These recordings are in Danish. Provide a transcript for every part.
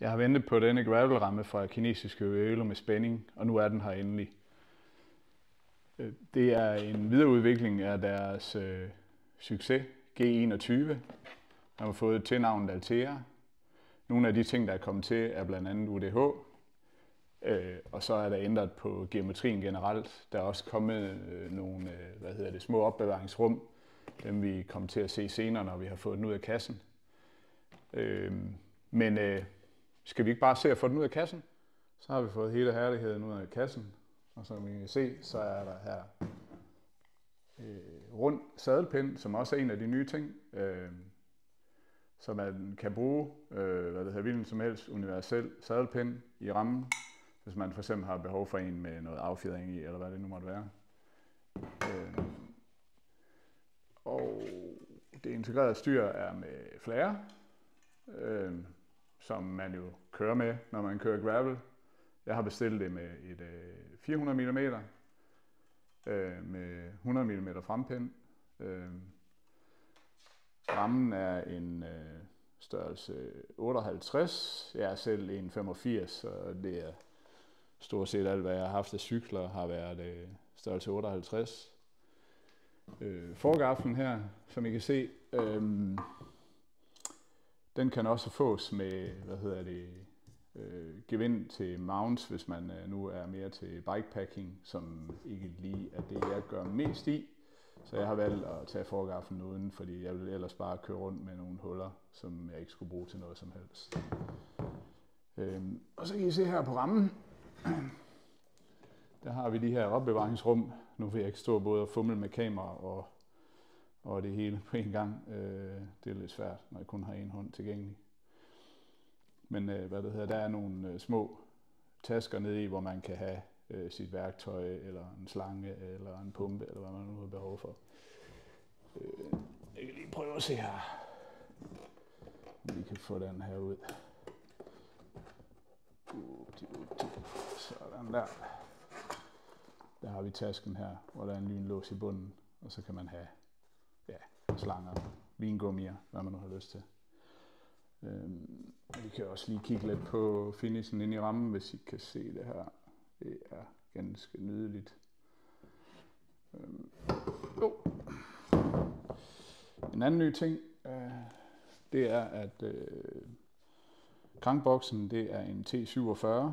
Jeg har ventet på denne gravelramme fra kinesiske Oelo med spænding, og nu er den her endelig. Det er en videreudvikling af deres succes G21. Man har fået tilnavnet Altea. Nogle af de ting, der er kommet til, er blandt andet UDH. Og så er der ændret på geometrien generelt. Der er også kommet nogle små opbevaringsrum. Dem vi kommer til at se senere, når vi har fået den ud af kassen. Men skal vi ikke bare se at få den ud af kassen? Så har vi fået hele herligheden ud af kassen. Og som I kan se, så er der her rund sadelpind, som også er en af de nye ting, som man kan bruge hvilken som helst universel sadelpind i rammen, hvis man for eksempel har behov for en med noget affjedring i, eller hvad det nu måtte være. Og det integrerede styr er med flare, som man jo kører med, når man kører gravel. Jeg har bestilt det med et 400 mm med 100 mm frempind. Rammen er en størrelse 58. Jeg er selv 1,85, så det er stort set alt, hvad jeg har haft af cykler, har været størrelse 58. Forgaflen her, som I kan se, den kan også fås med, gevind til mounts, hvis man nu er mere til bikepacking, som ikke lige er det, jeg gør mest i. Så jeg har valgt at tage forgaflen uden, fordi jeg ville ellers bare køre rundt med nogle huller, som jeg ikke skulle bruge til noget som helst. Og så kan I se her på rammen, der har vi de her opbevaringsrum. Nu vil jeg ikke stå både og fumle med kamera og det hele på en gang. Det er lidt svært, når jeg kun har en hånd tilgængelig. Men der er nogle små tasker nede i, hvor man kan have sit værktøj, eller en slange, eller en pumpe, eller hvad man nu har behov for. Jeg kan lige prøve at se her, om vi kan få den her ud. Sådan der. Der har vi tasken her, hvor der er en lynlås i bunden, og så kan man have slanger, vingummier, hvad man nu har lyst til. Vi kan også lige kigge lidt på finishen inde i rammen, hvis I kan se det her. Det er ganske nydeligt. En anden ny ting, det er, at krankboksen, det er en T47,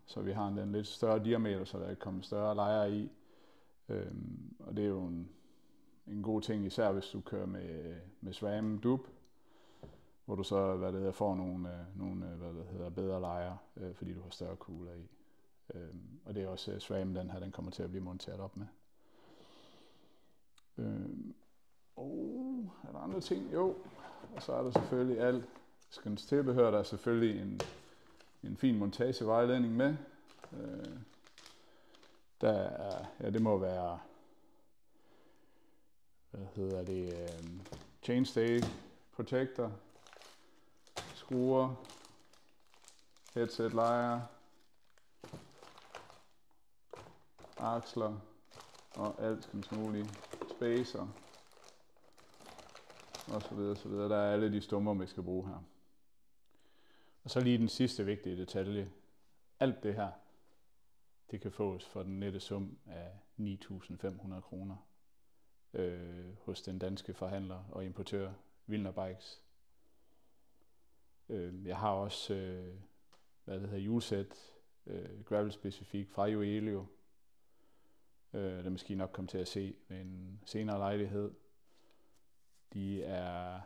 så vi har en lidt større diameter, så der er kommet større lejer i. Og det er jo en god ting, især hvis du kører med SRAM dub, hvor du så får nogle bedre lejer, fordi du har større kugler i. Og det er også SRAM, den kommer til at blive monteret op med. Er der andre ting? Jo, og så er der selvfølgelig alt skøns tilbehør. Der er selvfølgelig en fin montagevejledning med. Der er, det må være, chainstay protector, skruer, headset lejer, aksler og alt skøns muligt, spacer og så videre, så videre. Der er alle de stumper, vi skal bruge her. Og så lige den sidste vigtige detalje. Alt det her, det kan fås for den nette sum af 9.500 kroner hos den danske forhandler og importør Wilner Bikes. Jeg har også hjulsæt gravel specifik fra Oelo. Det måske nok komme til at se ved en senere lejlighed. De er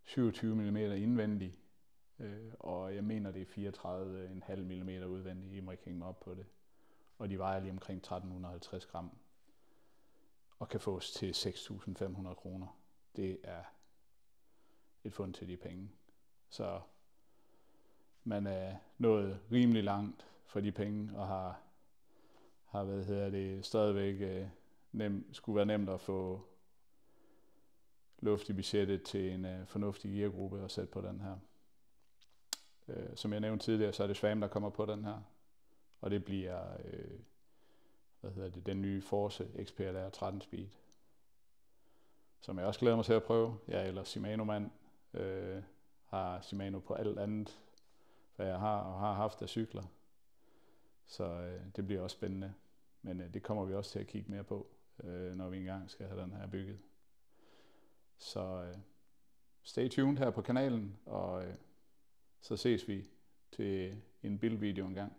27 mm indvendig, og jeg mener det er 34,5 mm udvendig. I må ikke hænge mig op på det. Og de vejer lige omkring 1350 gram og kan fås til 6.500 kroner. Det er et fund til de penge. Så man er nået rimelig langt for de penge og har stadigvæk skulle være nemt at få luft i budgettet til en fornuftig geargruppe og sætte på den her. Som jeg nævnte tidligere, så er det SRAM, der kommer på den her, og det bliver den nye Force XPLR 13 Speed, som jeg også glæder mig til at prøve. Jeg er ellers Shimano-mand, har Shimano på alt andet hvad jeg har og har haft af cykler. Så det bliver også spændende. Men det kommer vi også til at kigge mere på, når vi engang skal have den her bygget. Så stay tuned her på kanalen, og så ses vi til en billedvideo engang.